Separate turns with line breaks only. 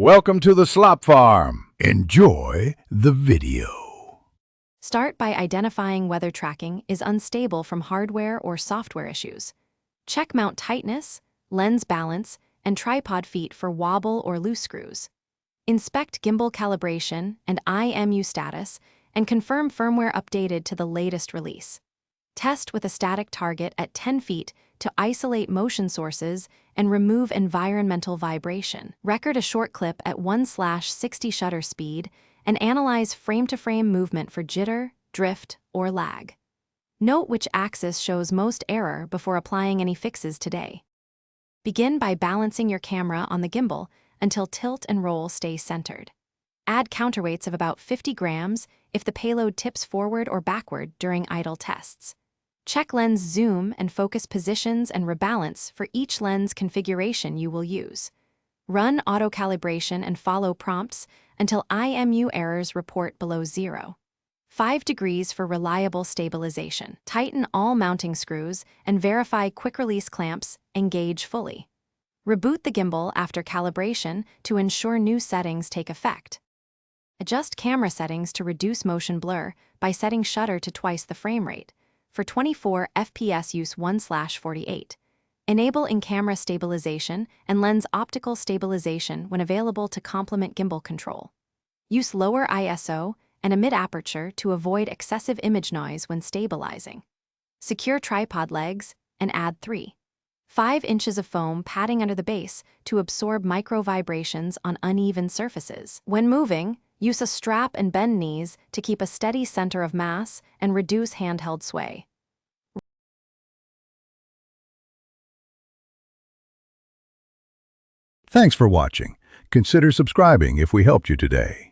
Welcome to the Slop Farm. Enjoy the video.
Start by identifying whether tracking is unstable from hardware or software issues. Check mount tightness, lens balance, and tripod feet for wobble or loose screws. Inspect gimbal calibration and IMU status and confirm firmware updated to the latest release. Test with a static target at 10 feet to isolate motion sources and remove environmental vibration. Record a short clip at 1/60 shutter speed and analyze frame-to-frame movement for jitter, drift, or lag. Note which axis shows most error before applying any fixes today. Begin by balancing your camera on the gimbal until tilt and roll stay centered. Add counterweights of about 50 grams if the payload tips forward or backward during idle tests. Check lens zoom and focus positions and rebalance for each lens configuration you will use. Run auto-calibration and follow prompts until IMU errors report below 0. 5 degrees for reliable stabilization. Tighten all mounting screws and verify quick-release clamps engage fully. Reboot the gimbal after calibration to ensure new settings take effect. Adjust camera settings to reduce motion blur by setting shutter to twice the frame rate. For 24 FPS use 1/48. Enable in-camera stabilization and lens optical stabilization when available to complement gimbal control. Use lower ISO and a mid-aperture to avoid excessive image noise when stabilizing. Secure tripod legs and add 3.5 inches of foam padding under the base to absorb micro-vibrations on uneven surfaces. When moving, use a strap and bend knees to keep a steady center of mass and reduce handheld sway.
Thanks for watching. Consider subscribing if we helped you today.